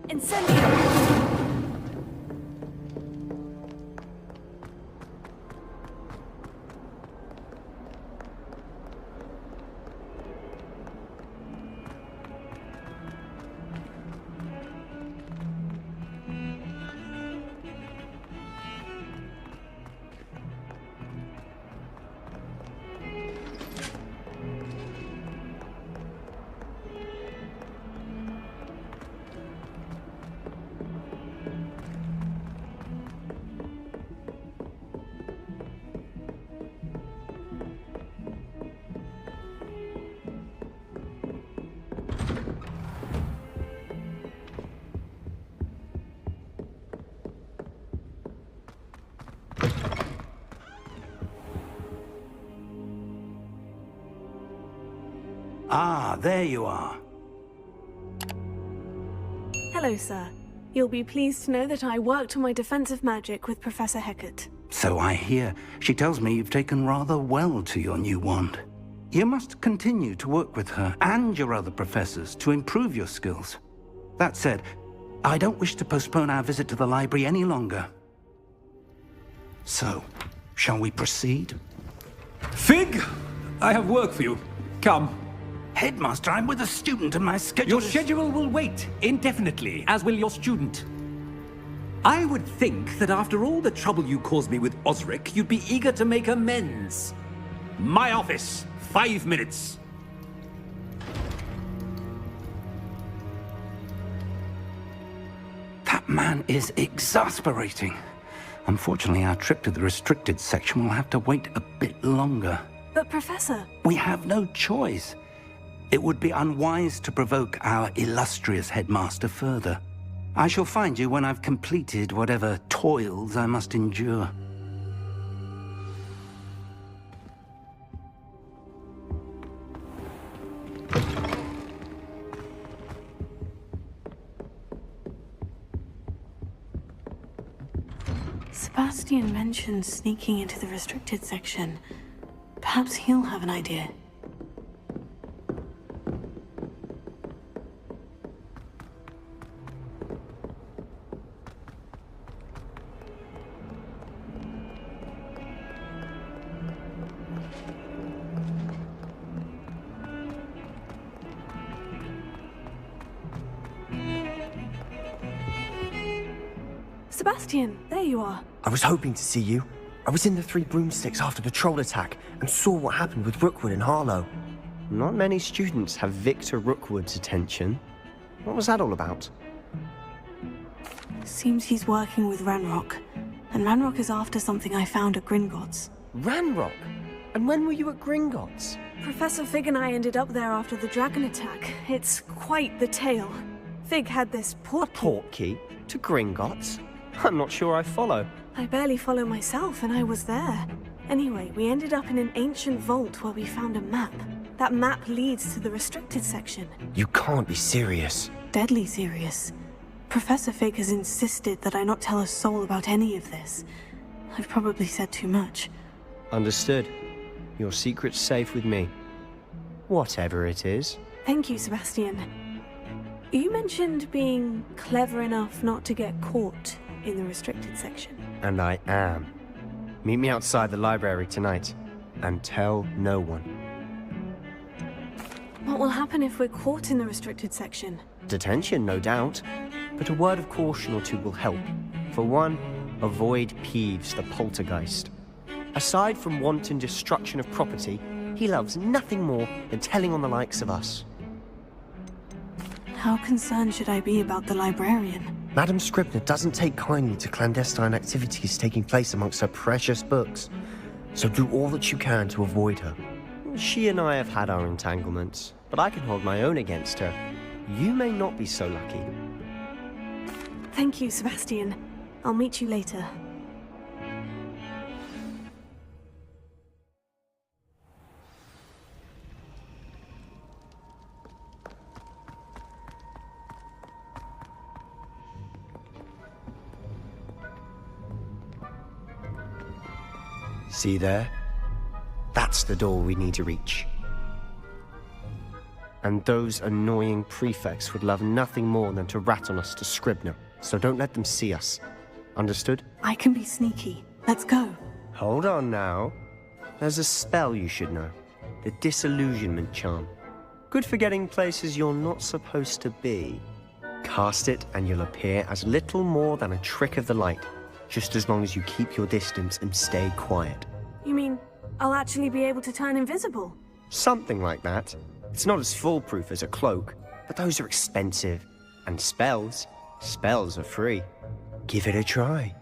Incendio! Ah, there you are. Hello, sir. You'll be pleased to know that I worked on my defensive magic with Professor Hecat. So I hear. She tells me you've taken rather well to your new wand. You must continue to work with her and your other professors to improve your skills. That said, I don't wish to postpone our visit to the library any longer. So, shall we proceed? Fig! I have work for you. Come. Headmaster, I'm with a student and my schedule Your schedule will wait indefinitely, as will your student. I would think that after all the trouble you caused me with Osric, you'd be eager to make amends. My office, 5 minutes. That man is exasperating. Unfortunately, our trip to the restricted section will have to wait a bit longer. But, Professor... We have no choice. It would be unwise to provoke our illustrious headmaster further. I shall find you when I've completed whatever toils I must endure. Sebastian mentioned sneaking into the restricted section. Perhaps he'll have an idea. Sebastian, there you are. I was hoping to see you. I was in the Three Broomsticks after the troll attack and saw what happened with Rookwood and Harlow. Not many students have Victor Rookwood's attention. What was that all about? Seems he's working with Ranrock. And Ranrock is after something I found at Gringotts. Ranrock? And when were you at Gringotts? Professor Fig and I ended up there after the dragon attack. It's quite the tale. Fig had this A portkey? To Gringotts? I'm not sure I follow. I barely follow myself, and I was there. Anyway, we ended up in an ancient vault where we found a map. That map leads to the restricted section. You can't be serious. Deadly serious. Professor Fig has insisted that I not tell a soul about any of this. I've probably said too much. Understood. Your secret's safe with me. Whatever it is. Thank you, Sebastian. You mentioned being clever enough not to get caught in the restricted section. And I am. Meet me outside the library tonight. And tell no one. What will happen if we're caught in the restricted section? Detention, no doubt. But a word of caution or two will help. For one, avoid Peeves, the poltergeist. Aside from wanton destruction of property, he loves nothing more than telling on the likes of us. How concerned should I be about the librarian? Madam Scribner doesn't take kindly to clandestine activities taking place amongst her precious books. So do all that you can to avoid her. She and I have had our entanglements, but I can hold my own against her. You may not be so lucky. Thank you, Sebastian. I'll meet you later. See there? That's the door we need to reach. And those annoying prefects would love nothing more than to rat on us to Scribner, so don't let them see us. Understood? I can be sneaky. Let's go. Hold on now. There's a spell you should know. The disillusionment charm. Good for getting places you're not supposed to be. Cast it and you'll appear as little more than a trick of the light, just as long as you keep your distance and stay quiet. You mean I'll actually be able to turn invisible? Something like that. It's not as foolproof as a cloak, but those are expensive. And spells are free. Give it a try.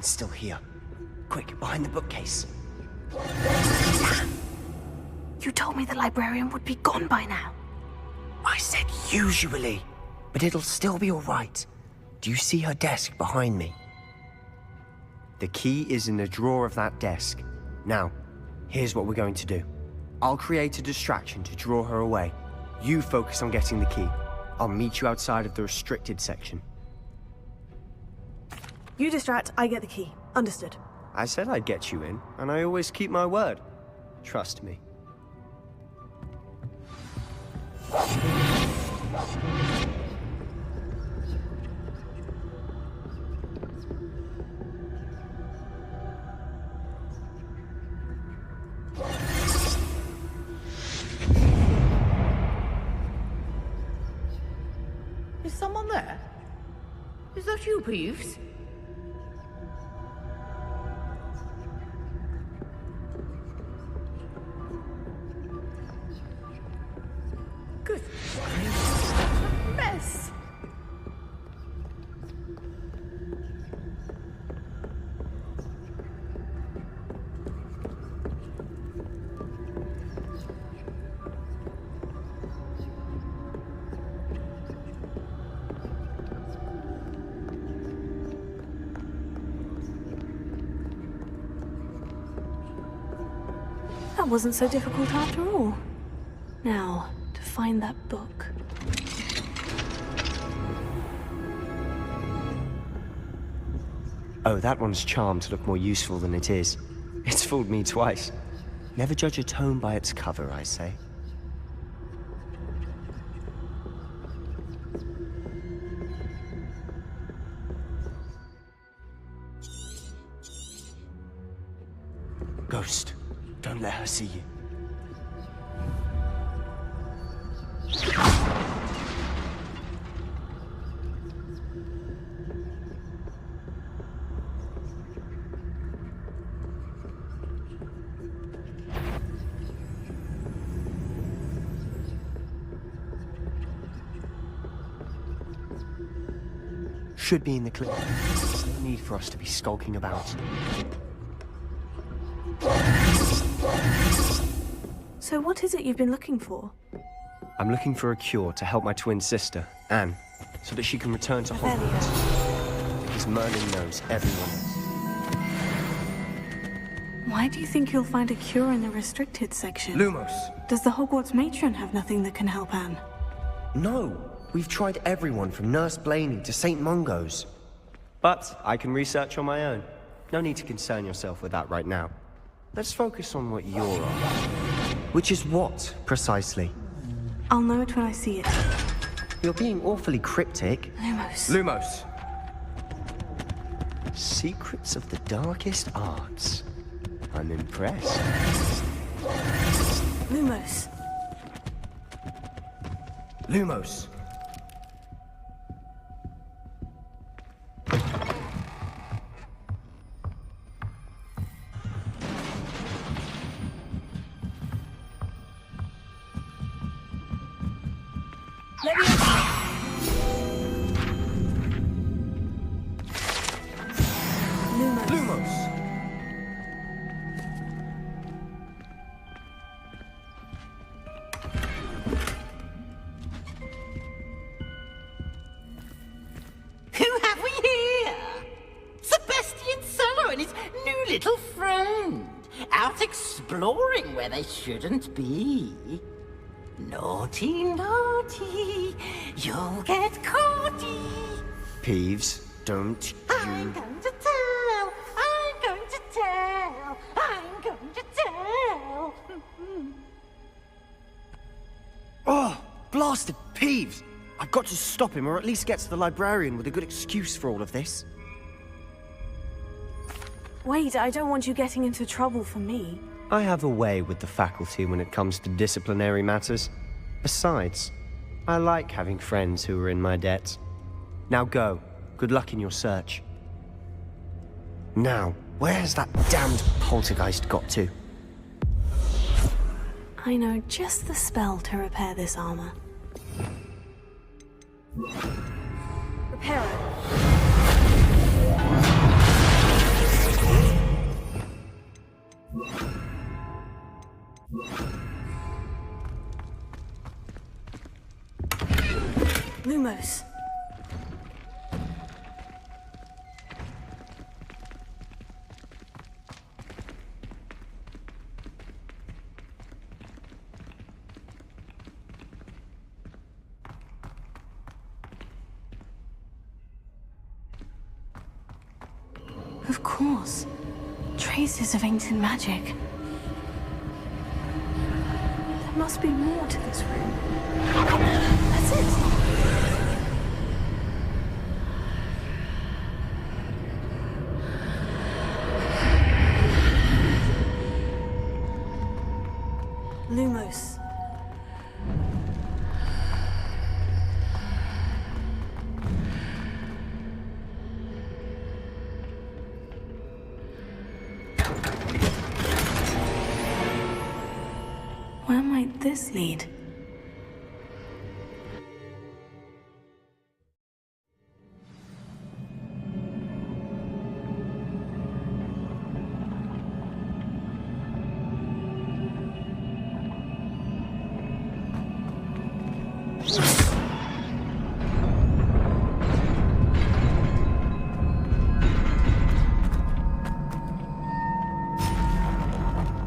Still here. Quick, behind the bookcase. You told me the librarian would be gone by now. I said usually, but it'll still be all right. Do you see her desk behind me? The key is in the drawer of that desk. Now, here's what we're going to do. I'll create a distraction to draw her away. You focus on getting the key. I'll meet you outside of the restricted section. You distract, I get the key. Understood. I said I'd get you in, and I always keep my word. Trust me. Is someone there? Is that you, Peeves? Good mess. That wasn't so difficult after all. Now, to find that book. Oh, that one's charmed to look more useful than it is. It's fooled me twice. Never judge a tome by its cover, I say. Ghost, don't let her see you. Should be in the clip. There's no need for us to be skulking about. So what is it you've been looking for? I'm looking for a cure to help my twin sister, Anne, so that she can return to Hogwarts. Because Merlin knows everyone else. Why do you think you'll find a cure in the restricted section? Lumos! Does the Hogwarts matron have nothing that can help Anne? No! We've tried everyone from Nurse Blaney to St. Mungo's. But I can research on my own. No need to concern yourself with that right now. Let's focus on what you're on. Which is what, precisely? I'll know it when I see it. You're being awfully cryptic. Lumos. Lumos! Secrets of the darkest arts. I'm impressed. Lumos. Lumos! Let me... Lumos! Who have we here? Sebastian Solo and his new little friend. Out exploring where they shouldn't be. Naughty, naughty, you'll get caughty. Peeves, don't I'm you... going to tell, I'm going to tell, I'm going to tell. Oh, blasted Peeves! I've got to stop him, or at least get to the librarian with a good excuse for all of this. Wait, I don't want you getting into trouble for me. I have a way with the faculty when it comes to disciplinary matters. Besides, I like having friends who are in my debt. Now go. Good luck in your search. Now, where has that damned poltergeist got to? I know just the spell to repair this armor. Repair it. Lumos. Of course. Traces of ancient magic. There must be more to this room. That's it. Lumos. Where might this lead?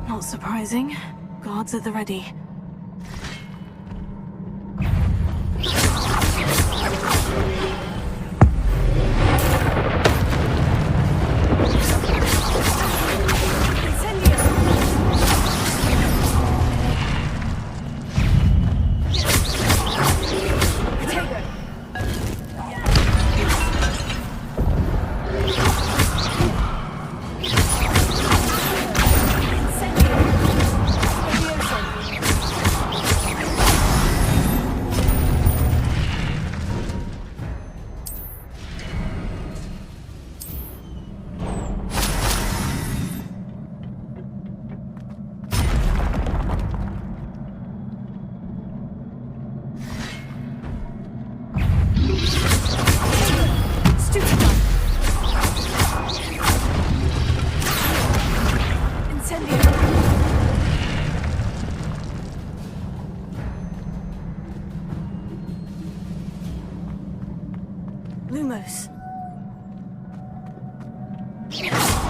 Not surprising. Guards at the ready. Lumos. Lumos.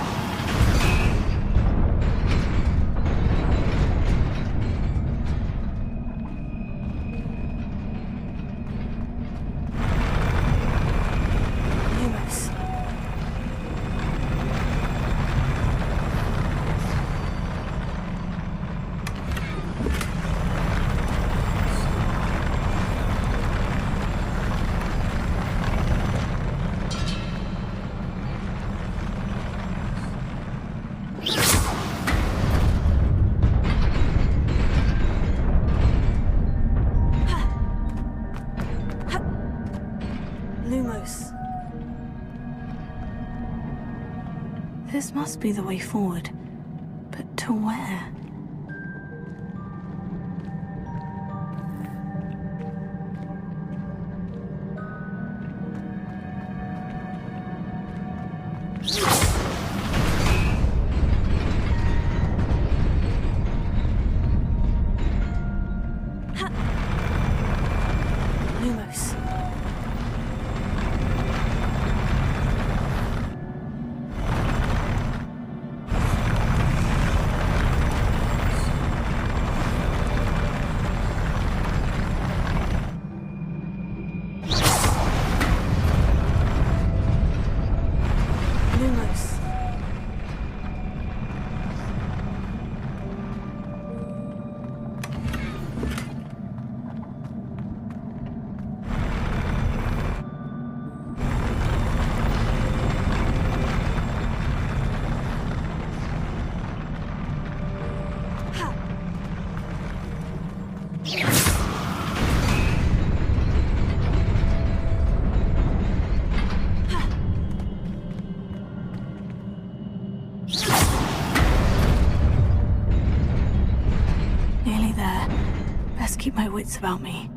Lumos. This must be the way forward. But to where? Lumos. Lumos. Nearly there. Best keep my wits about me.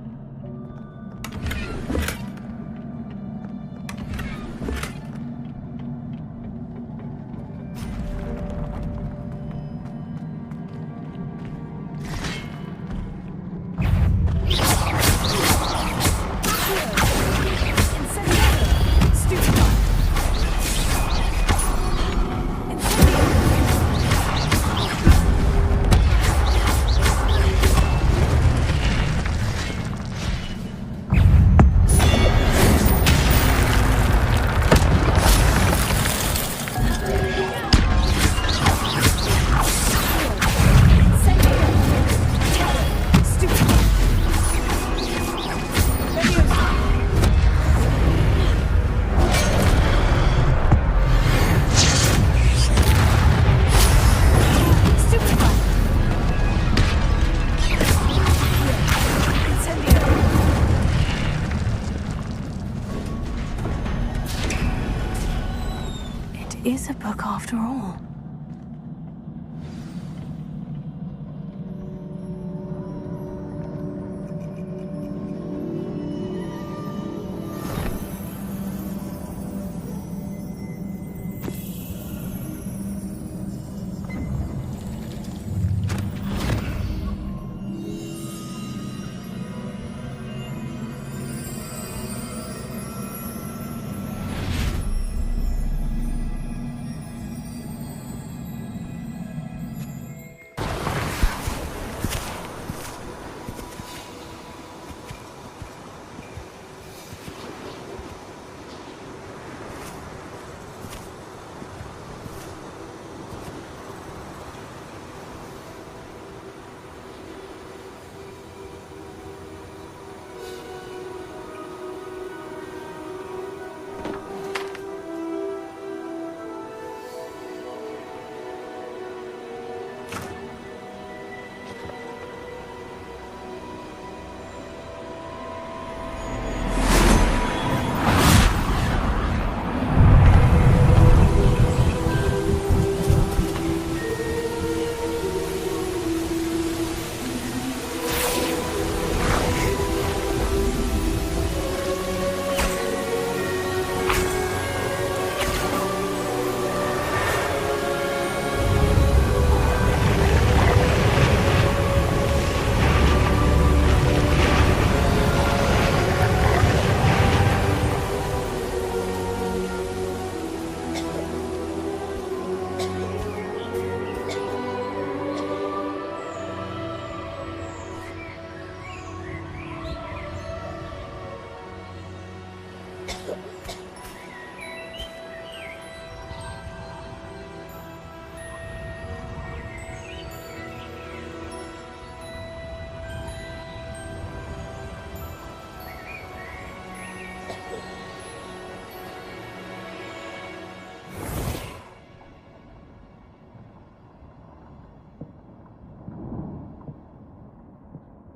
It is a book after all.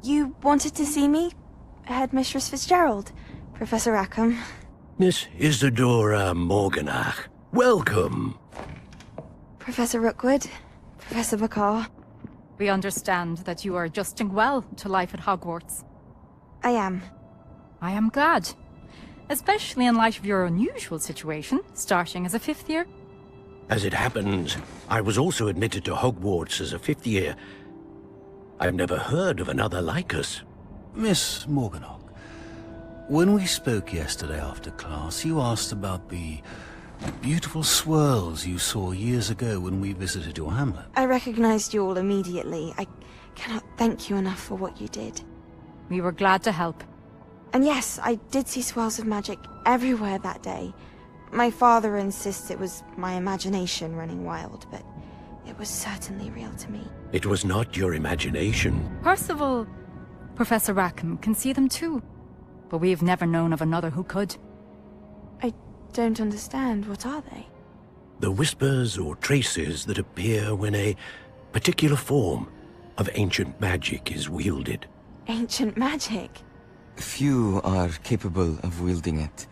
You wanted to see me? Headmistress Fitzgerald? Professor Rackham? Miss Isadora Morganach, welcome. Professor Rookwood? Professor Bakar? We understand that you are adjusting well to life at Hogwarts. I am. I am glad. Especially in light of your unusual situation, starting as a 5th year. As it happens, I was also admitted to Hogwarts as a 5th year. I've never heard of another like us. Miss Morganach, when we spoke yesterday after class, you asked about the beautiful swirls you saw years ago when we visited your hamlet. I recognized you all immediately. I cannot thank you enough for what you did. We were glad to help. And yes, I did see swirls of magic everywhere that day. My father insists it was my imagination running wild, but it was certainly real to me. It was not your imagination. Percival, Professor Rackham can see them too. But we've never known of another who could. I don't understand. What are they? The whispers or traces that appear when a particular form of ancient magic is wielded. Ancient magic? Few are capable of wielding it.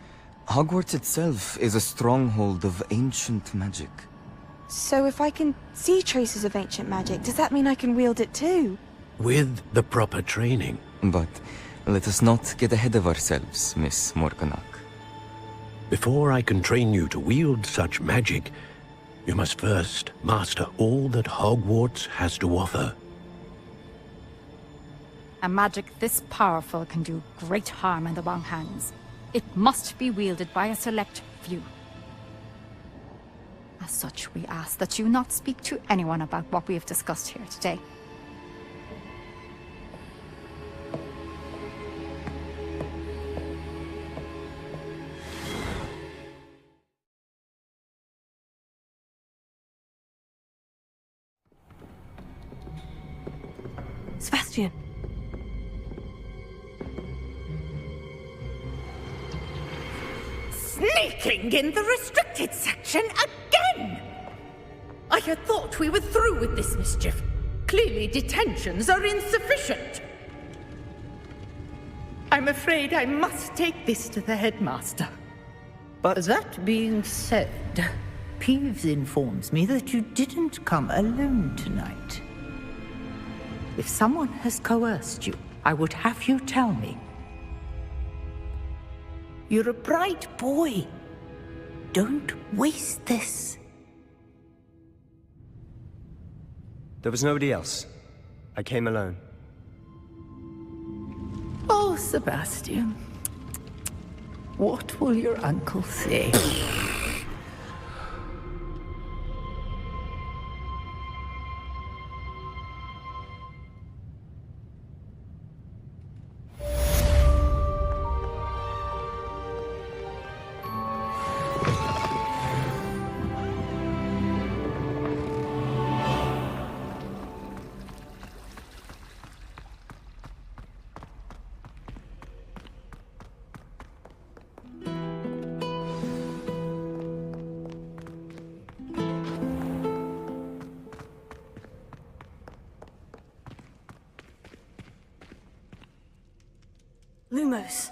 Hogwarts itself is a stronghold of ancient magic. So if I can see traces of ancient magic, does that mean I can wield it too? With the proper training. But let us not get ahead of ourselves, Miss Morganach. Before I can train you to wield such magic, you must first master all that Hogwarts has to offer. A magic this powerful can do great harm in the wrong hands. It must be wielded by a select few. As such, we ask that you not speak to anyone about what we have discussed here today. Sebastian. Sneaking in the restricted section again! I had thought we were through with this mischief. Clearly detentions are insufficient. I'm afraid I must take this to the headmaster. But that being said, Peeves informs me that you didn't come alone tonight. If someone has coerced you, I would have you tell me. You're a bright boy. Don't waste this. There was nobody else. I came alone. Oh, Sebastian. What will your uncle say? Lumos.